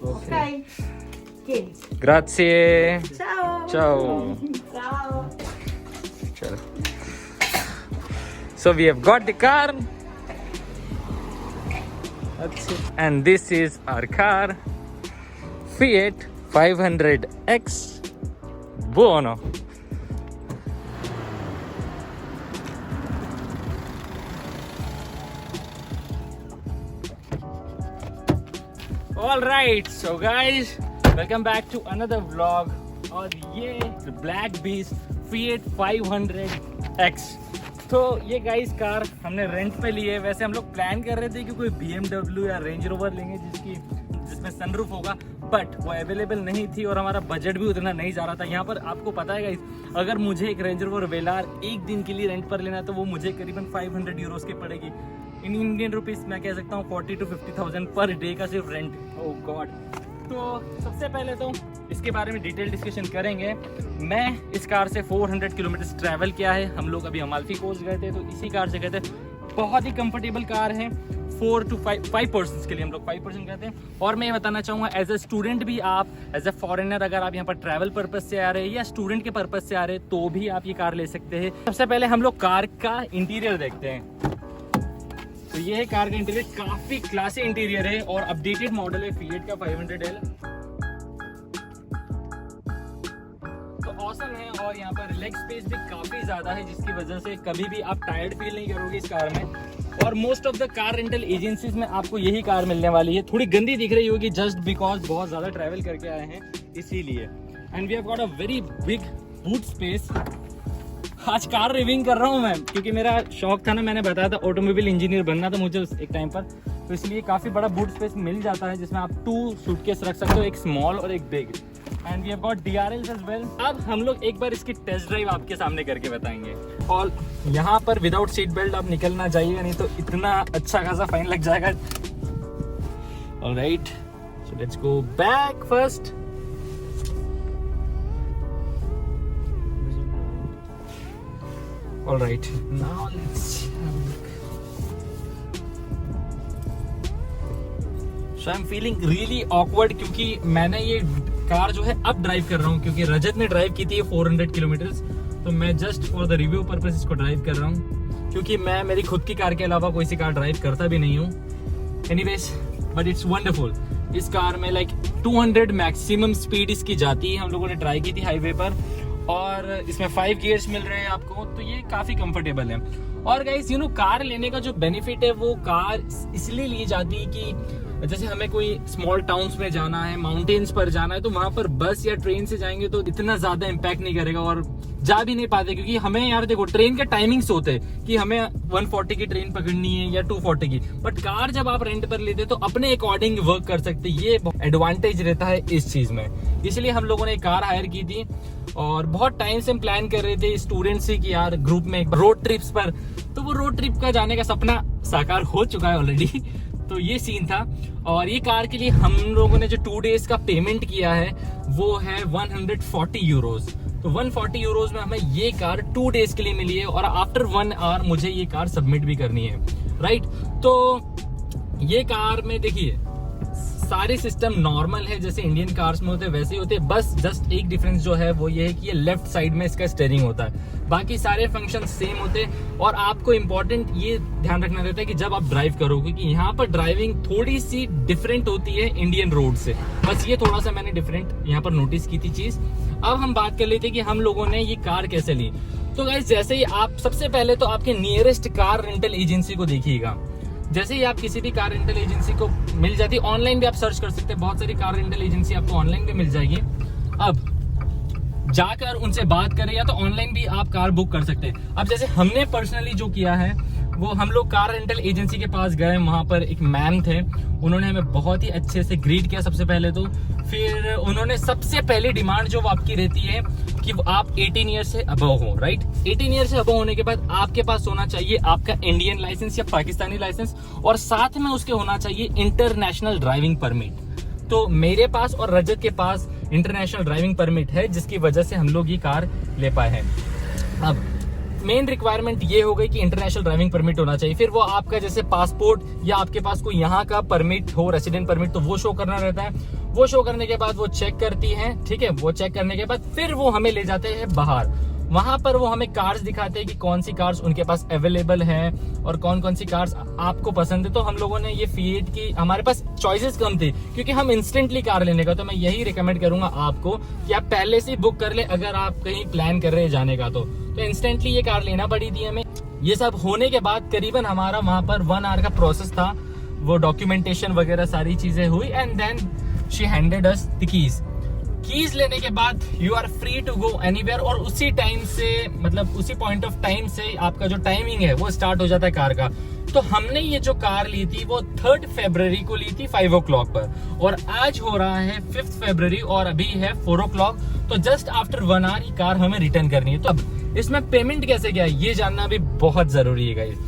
Ok. Tieni. Grazie. Ciao. Ciao. Ciao. Chalo. So we have got the car. That's it. And this is our car. Fiat 500X Buono. Alright, so guys, welcome back to another vlog. और ये black beast Fiat 500X. तो ये guys car हमने rent पे ली है. वैसे हम लोग प्लान कर रहे थे कि कोई BMW या रेंज रोवर लेंगे जिसमें सनरूफ होगा, बट वो अवेलेबल नहीं थी और हमारा बजट भी उतना नहीं जा रहा था. यहाँ पर आपको पता है गाइस, अगर मुझे एक रेंज रोवर वेलार एक दिन के लिए रेंट पर लेना है तो वो मुझे करीबन 500 यूरोस की पड़ेगी. इन इंडियन रुपीस मैं कह सकता हूँ 40 to 50,000 पर डे का सिर्फ रेंट. ओह गॉड. तो सबसे पहले तो इसके बारे में डिटेल डिस्कशन करेंगे. मैं इस कार से 400 किलोमीटर ट्रैवल किया है. हम लोग अभी अमाल्फी कोस्ट गए थे तो इसी कार से गए थे. बहुत ही कंफर्टेबल कार है. 4 to 5 पर्सन के लिए हम लोग 5 पर्सन कहते हैं. और मैं ये बताना चाहूँगा, एज ए स्टूडेंट भी आप, एज ए फॉरेनर अगर आप यहाँ पर ट्रैवल पर्पज से आ रहे हैं या स्टूडेंट के पर्पज से आ रहे हैं तो भी आप ये कार ले सकते हैं. सबसे पहले हम लोग कार का इंटीरियर देखते हैं. तो ये है कार का इंटीरियर. काफी क्लासी इंटीरियर है और अपडेटेड मॉडल है Fiat का 500L. तो ऑसम है. और यहाँ पर लेग स्पेस भी काफी ज्यादा है जिसकी वजह से कभी भी आप टायर्ड फील नहीं करोगे इस कार में. और most of the car rental agencies में आपको यही कार मिलने वाली है. थोड़ी गंदी दिख रही होगी जस्ट बिकॉज बहुत ज्यादा ट्रैवल करके आए हैं इसीलिए. And we have got a very big boot space. आज कार रिविंग कर रहा हूँ मैं क्योंकि मेरा शौक था ना, मैंने बताया था ऑटोमोबाइल इंजीनियर बनना था मुझे एक टाइम पर. तो इसलिए काफी बड़ा बूट स्पेस मिल जाता है जिसमें आप 2 सूटकेस रख सकते हो, एक स्मॉल और एक big. And we have got DRLs as well. अब हम लोग एक बार इसकी टेस्ट ड्राइव आपके सामने करके बताएंगे. और यहाँ पर विदाउट सीट बेल्ट आप निकलना चाहिए, नहीं तो इतना अच्छा खासा फाइन लग जाएगा. Alright, so let's go back first. All right, now let's have a look. So I'm feeling really awkward क्योंकि मैंने ये कार जो है अब ड्राइव कर रहा हूँ क्योंकि रजत ने ड्राइव की थी 400 किलोमीटर. तो मैं just for the review purpose इसको ड्राइव कर रहा हूँ क्योंकि मैं मेरी खुद की कार के अलावा कोई सी कार ड्राइव करता भी नहीं हूँ. Anyways, but it's wonderful. इस कार में लाइक 200 मैक्सिमम स्पीड इसकी जाती है. हम लोगों ने ट्राई की थी हाईवे पर और इसमें 5 गियर्स मिल रहे हैं आपको, तो ये काफी कंफर्टेबल है. और गाइस यू नो, कार लेने का जो बेनिफिट है वो कार इसलिए ली जाती है कि जैसे हमें कोई स्मॉल टाउन्स में जाना है, माउंटेन्स पर जाना है, तो वहां पर बस या ट्रेन से जाएंगे तो इतना ज्यादा इम्पैक्ट नहीं करेगा और जा भी नहीं पाते क्योंकि हमें यार देखो ट्रेन के टाइमिंग्स होते हैं कि हमें 140 की ट्रेन पकड़नी है या 240 की. बट कार जब आप रेंट पर लेते तो अपने अकॉर्डिंग वर्क कर सकते. ये एडवांटेज रहता है इस चीज में. इसलिए हम लोगों ने कार हायर की थी और बहुत टाइम से हम प्लान कर रहे थे स्टूडेंट से कि यार ग्रुप में रोड ट्रिप्स पर. तो वो रोड ट्रिप का जाने का सपना साकार हो चुका है ऑलरेडी. तो ये सीन था. और ये कार के लिए हम लोगों ने जो 2 डेज का पेमेंट किया है वो है 140 यूरोज. तो 140 यूरोज में हमें ये कार 2 डेज के लिए मिली है और आफ्टर 1 आवर मुझे ये कार सबमिट भी करनी है. राइट, तो ये कार में देखिए सारे सिस्टम नॉर्मल है जैसे इंडियन कार्स में होते हैं वैसे ही होते हैं. बस जस्ट एक डिफरेंस जो है वो ये है कि ये लेफ्ट साइड में इसका स्टीयरिंग होता है. बाकी सारे फंक्शन सेम होते हैं. और आपको इम्पोर्टेंट ये ध्यान रखना रहता है कि जब आप ड्राइव करो क्योंकि यहाँ पर ड्राइविंग थोड़ी सी डिफरेंट होती है इंडियन रोड से. बस ये थोड़ा सा मैंने डिफरेंट यहाँ पर नोटिस की थी चीज. अब हम बात कर लेते हैं कि हम लोगों ने ये कार कैसे ली. तो गाइस जैसे ही आप सबसे पहले तो आपके नियरेस्ट कार रेंटल एजेंसी को देखिएगा. जैसे ही आप किसी भी कार रेंटल एजेंसी को मिल जाती है, ऑनलाइन भी आप सर्च कर सकते हैं, बहुत सारी कार रेंटल एजेंसी आपको ऑनलाइन भी मिल जाएगी. अब जाकर उनसे बात करें या तो ऑनलाइन भी आप कार बुक कर सकते हैं. अब जैसे हमने पर्सनली जो किया है वो हम लोग कार रेंटल एजेंसी के पास गए. वहां पर एक मैम थे, उन्होंने हमें बहुत ही अच्छे से ग्रीट किया सबसे पहले तो. फिर उन्होंने सबसे पहली डिमांड जो आपकी रहती है कि आप 18 ईयर से अबव हो. राइट, 18 ईयर से अबव होने के बाद आपके पास होना चाहिए आपका इंडियन लाइसेंस या पाकिस्तानी लाइसेंस और साथ में उसके होना चाहिए इंटरनेशनल ड्राइविंग परमिट. तो मेरे पास और रजत के पास इंटरनेशनल ड्राइविंग परमिट है जिसकी वजह से हम लोग ये कार ले पाए हैं. अब मेन रिक्वायरमेंट ये हो गई कि इंटरनेशनल ड्राइविंग परमिट होना चाहिए. फिर वो आपका जैसे पासपोर्ट या आपके पास कोई यहाँ का परमिट हो, रेसिडेंट परमिट, तो वो शो करना रहता है. वो शो करने के बाद वो चेक करती हैं, ठीक है। वो चेक करने के बाद फिर वो हमें ले जाते हैं बाहर। वहां पर वो हमें कार्स दिखाते हैं कि कौन सी कार्स उनके पास अवेलेबल हैं और कौन कौन सी कार्स आपको पसंद है। तो हम लोगों ने ये फिएट की, हमारे पास चॉइसेस कम थी क्योंकि हम इंस्टेंटली कार लेने का, तो मैं यही रिकमेंड करूंगा आपको कि आप पहले से बुक कर ले अगर आप कहीं प्लान कर रहे हैं जाने का। तो इंस्टेंटली ये कार लेना पड़ी थी हमें। ये सब होने के बाद करीबन हमारा वहां पर 1 आवर का प्रोसेस था, वो डॉक्यूमेंटेशन वगैरह सारी चीजें हुई and then she handed us the keys लेने के बाद you are free to go anywhere. और उसी टाइम से, मतलब उसी पॉइंट ऑफ टाइम से आपका जो टाइमिंग है वो स्टार्ट हो जाता है कार का। तो हमने ये जो कार ली थी वो 3 फरवरी को ली थी 5 o'clock पर, और आज हो रहा है 5 फरवरी और अभी है 4 o'clock। तो जस्ट आफ्टर 1 आवर ये कार हमें रिटर्न करनी है। तो अब इसमें पेमेंट कैसे किया है ये जानना भी बहुत जरूरी है गाइस।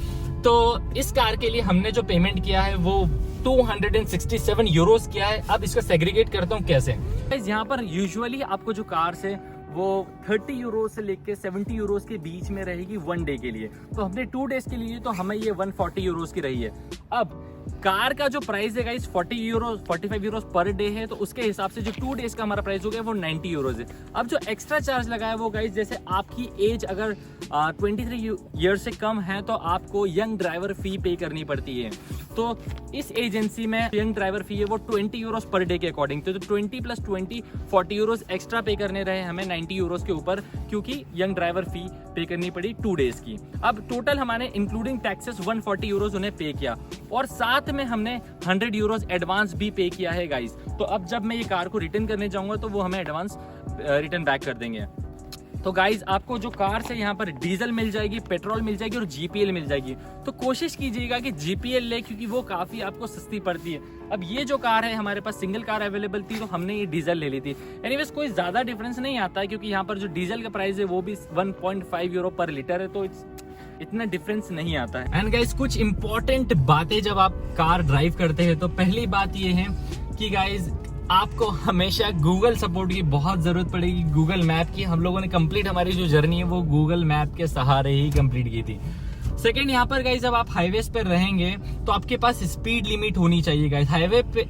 तो इस कार के लिए हमने जो पेमेंट किया है वो 267 यूरोस किया है। अब इसको सेग्रीगेट करता हूँ कैसे। यहाँ पर यूजुअली आपको जो कार्स है वो 30 यूरो से लेके 70 यूरोस के बीच में रहेगी 1 डे के लिए। तो हमने 2 डेज के लिए तो हमें ये 140 यूरोस की रही है। अब कार का जो प्राइस है गाइस 45 यूरोस पर डे है, तो उसके हिसाब से जो 2 डेज का हमारा प्राइस हो गया वो 90 यूरोस है। अब जो एक्स्ट्रा चार्ज लगा है वो गाइस, जैसे आपकी एज अगर 23 ईयर से कम है तो आपको यंग ड्राइवर फी पे करनी पड़ती है। तो इस एजेंसी में यंग ड्राइवर फी है वो 20 यूरोस पर डे के अकॉर्डिंग। तो 20 + 20 40 यूरोस एक्स्ट्रा पे करने रहे हमें 90 यूरोस के ऊपर, क्योंकि यंग ड्राइवर फी पे करनी पड़ी 2 डेज की। अब टोटल हमारे इंक्लूडिंग टैक्सेस 140 यूरोस उन्हें पे किया, और साथ में हमने 100 यूरोस एडवांस भी पे किया है गाइस। तो अब जब मैं ये कार को रिटर्न करने जाऊंगा तो वो हमें एडवांस रिटर्न बैक कर देंगे। तो गाइज आपको जो कार से यहाँ पर डीजल मिल जाएगी, पेट्रोल मिल जाएगी और जीपीएल मिल जाएगी। तो कोशिश कीजिएगा कि जीपीएल ले, क्योंकि वो काफी आपको सस्ती पड़ती है। अब ये जो कार है हमारे पास सिंगल कार अवेलेबल थी तो हमने ये डीजल ले ली थी। एनीवेज कोई ज्यादा डिफरेंस नहीं आता है, क्योंकि यहाँ पर जो डीजल का प्राइस है वो भी 1.5 यूरो पर लीटर है, तो इतना डिफरेंस नहीं आता है। एंड गाइज कुछ इंपॉर्टेंट बातें जब आप कार ड्राइव करते हैं तो पहली बात ये है कि गाइज आपको हमेशा गूगल सपोर्ट की बहुत जरूरत पड़ेगी, गूगल मैप की। हम लोगों ने कंप्लीट हमारी जो जर्नी है वो गूगल मैप के सहारे ही कंप्लीट की थी। सेकंड, यहाँ पर गाइज जब आप हाईवेज पे रहेंगे तो आपके पास स्पीड लिमिट होनी चाहिए गाइज।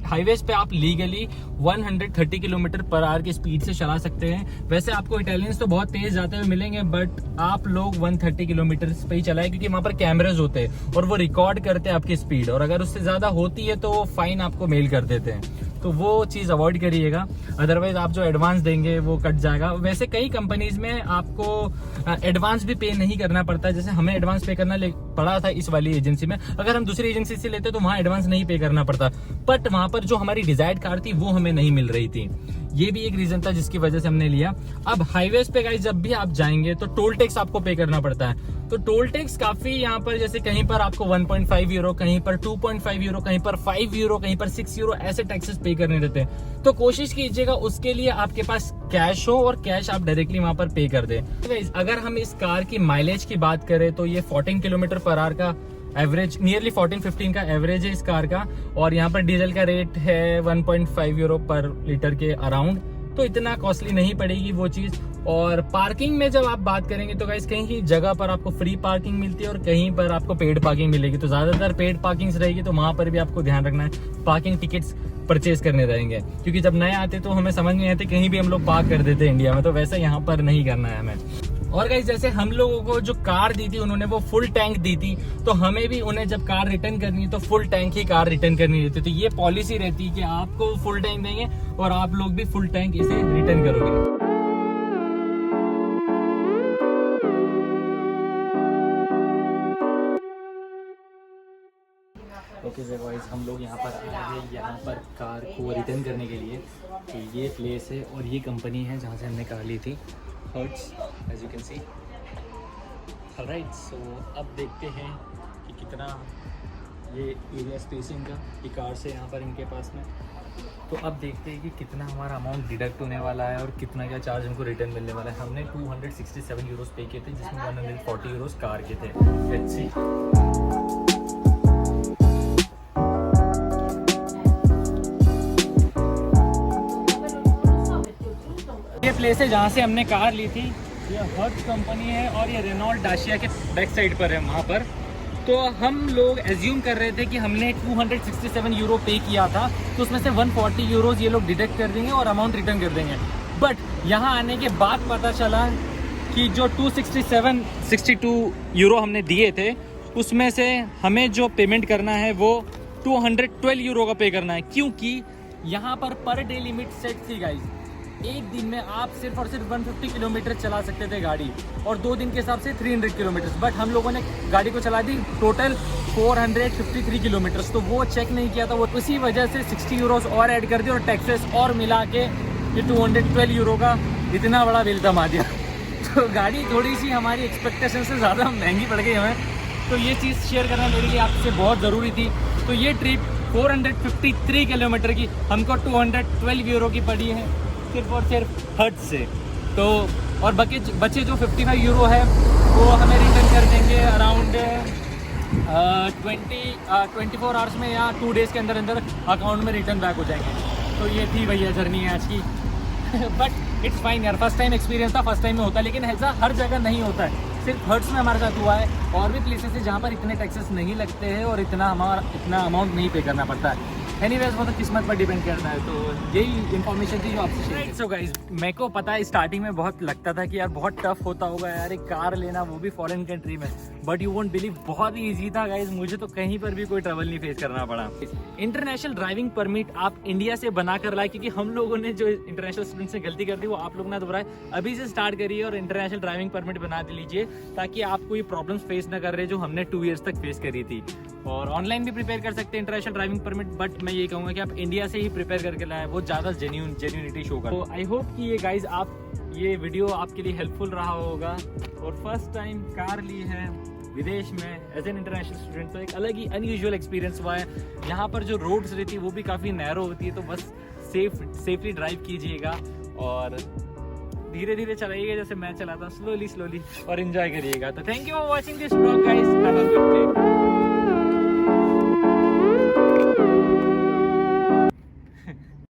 हाईवेज पे आप लीगली 130 किलोमीटर पर आवर की स्पीड से चला सकते हैं। वैसे आपको इटालियंस तो बहुत तेज जाते हुए मिलेंगे, बट आप लोग 130 किलोमीटर पे ही चलाएं, क्योंकि वहां पर कैमराज होते हैं और वो रिकॉर्ड करते हैं आपकी स्पीड, और अगर उससे ज्यादा होती है तो वो फाइन आपको मेल कर देते हैं। तो वो चीज़ अवॉइड करिएगा, अदरवाइज आप जो एडवांस देंगे वो कट जाएगा। वैसे कई कंपनीज में आपको एडवांस भी पे नहीं करना पड़ता, जैसे हमें एडवांस पे करना पड़ा था इस वाली एजेंसी में। अगर हम दूसरी एजेंसी से लेते तो वहाँ एडवांस नहीं पे करना पड़ता, बट वहाँ पर जो हमारी डिजायर्ड कार थी वो हमें नहीं मिल रही थी। ये भी एक रीजन था जिसकी वजह से हमने लिया। अब हाईवेज पे गाइस जब भी आप जाएंगे तो टोल टैक्स आपको पे करना पड़ता है। तो टोल टैक्स काफी यहाँ पर, जैसे कहीं पर आपको 1.5 यूरो, कहीं पर 2.5 यूरो, कहीं पर 5 यूरो, कहीं पर 6 यूरो ऐसे टैक्सेस पे करने रहते हैं। तो कोशिश कीजिएगा उसके लिए आपके पास कैश हो और कैश आप डायरेक्टली वहां पर पे कर दें। अगर हम इस कार की माइलेज की बात करें तो ये 14 किलोमीटर पर आवर का एवरेज, नियरली 14-15 का एवरेज है इस कार का, और यहाँ पर डीजल का रेट है 1.5 यूरो पर लीटर के अराउंड। तो इतना कॉस्टली नहीं पड़ेगी वो चीज। और पार्किंग में जब आप बात करेंगे तो गाइस कहीं जगह पर आपको फ्री पार्किंग मिलती है और कहीं पर आपको पेड पार्किंग मिलेगी। तो ज्यादातर पेड पार्किंग रहेगी, तो वहां पर भी आपको ध्यान रखना है, पार्किंग टिकट्स परचेज करने रहेंगे, क्योंकि जब नए आते तो हमें समझ नहीं आते, कहीं भी हम लोग पार्क कर देते इंडिया में, तो वैसे यहाँ पर नहीं करना है हमें। और गाइस जैसे हम लोगों को जो कार दी थी उन्होंने वो फुल टैंक दी थी, तो हमें भी उन्हें जब कार रिटर्न करनी है तो फुल टैंक ही कार रिटर्न करनी रहती है। तो ये पॉलिसी रहती है कि आपको फुल टैंक देंगे और आप लोग भी फुल टैंक इसे रिटर्न करोगे। ओके सर वाइज हम लोग यहाँ पर आए हैं, यहाँ पर कार को रिटर्न करने के लिए। तो ये प्लेस है और ये कंपनी है जहाँ से हमने कार ली थी, hurts, as you can see. Alright, so अब देखते हैं कि कितना ये एरिया स्पेसिंग का ये कार से यहाँ पर इनके पास में। तो अब देखते हैं कि कितना हमारा अमाउंट डिडक्ट होने वाला है और कितना क्या चार्ज हमको रिटर्न मिलने वाला है। हमने 267 यूरोस पे किए थे, जिसमें 140 यूरोस कार के थे। Let's see. ये प्लेस है जहाँ से हमने कार ली थी, ये हर्ट्स कंपनी है और ये रेनॉल्ट डाशिया के बैक साइड पर है वहाँ पर। तो हम लोग एज्यूम कर रहे थे कि हमने 267 यूरो पे किया था, तो उसमें से 140 यूरोज ये लोग डिडक्ट कर देंगे और अमाउंट रिटर्न कर देंगे। बट यहाँ आने के बाद पता चला कि जो 62 यूरो हमने दिए थे उसमें से हमें जो पेमेंट करना है वो 212 यूरो का पे करना है, क्योंकि यहाँ पर डे लिमिट सेट थी गाइज। एक दिन में आप सिर्फ और सिर्फ 150 किलोमीटर चला सकते थे गाड़ी, और 2 दिन के हिसाब से 300 किलोमीटर। बट हम लोगों ने गाड़ी को चला दी टोटल 453 किलोमीटर, तो वो चेक नहीं किया था, वो उसी वजह से 60 यूरोस और ऐड कर दिए और टैक्सेस और मिला के ये 212 यूरो का इतना बड़ा बिल थमा दिया। तो गाड़ी थोड़ी सी हमारी एक्सपेक्टेशन से ज़्यादा महंगी पड़ गई हमें, तो ये चीज़ शेयर करना मेरे लिए आपसे बहुत ज़रूरी थी। तो ये ट्रिप 453 किलोमीटर की हमको 212 यूरो की पड़ी है, सिर्फ और सिर्फ हर्ट्ज से। तो और बचे जो 55 यूरो है वो हमें रिटर्न कर देंगे अराउंड 24 आवर्स में या 2 डेज़ के अंदर अंदर अकाउंट में रिटर्न बैक हो जाएंगे। तो ये थी भैया जर्नी है आज की। बट इट्स फाइन यार, फर्स्ट टाइम एक्सपीरियंस था, फर्स्ट टाइम में होता है, लेकिन ऐसा हर जगह नहीं होता है, सिर्फ हर्ट्स में हमारे साथ हुआ है। और भी प्लेसेस है जहाँ पर इतने टैक्सेस नहीं लगते हैं और इतना अमाउंट नहीं पे करना पड़ता है। एनीवेज वो तो किस्मत पर डिपेंड करता है। तो यही इन्फॉर्मेशन थी जो आपसे शेयर। सो गाइस, मेरे को पता है स्टार्टिंग में बहुत लगता था कि यार बहुत टफ होता होगा यार एक कार लेना, वो भी फॉरेन कंट्री में, बट यू वोंट बिलीव बहुत ही ईजी था गाइस। मुझे तो कहीं पर भी कोई ट्रबल नहीं फेस करना पड़ा। इंटरनेशनल ड्राइविंग परमिट आप इंडिया से बना कर लाए, क्योंकि हम लोगों ने जो इंटरनेशनल स्टूडेंट से गलती कर दी वो आप लोग ना दोहराए, अभी से स्टार्ट करिए और इंटरनेशनल ड्राइविंग परमिट बना लीजिए, ताकि आपको ये प्रॉब्लम्स फेस ना कर रहे जो हमने 2 ईयर्स तक फेस करी थी। और ऑनलाइन भी प्रिपेयर कर सकते हैं इंटरनेशनल ड्राइविंग परमिट, बट मैं ये कहूँगा कि आप इंडिया से ही प्रिपेयर करके लाए, वो ज़्यादा जेन्युइनिटी शो कर। तो आई होप कि ये गाइज ये वीडियो आपके लिए हेल्पफुल रहा होगा। और फर्स्ट टाइम कार ली है विदेश में एज एन इंटरनेशनल स्टूडेंट, तो एक अलग ही अनयूजुअल एक्सपीरियंस हुआ है। यहाँ पर जो रोड्स रहती है वो भी काफ़ी नैरो होती है, तो बस सेफली ड्राइव कीजिएगा और धीरे धीरे चलाइएगा जैसे मैं चलाता हूँ, स्लोली और एंजॉय करिएगा। तो thank you for watching this vlog guys, have a good day.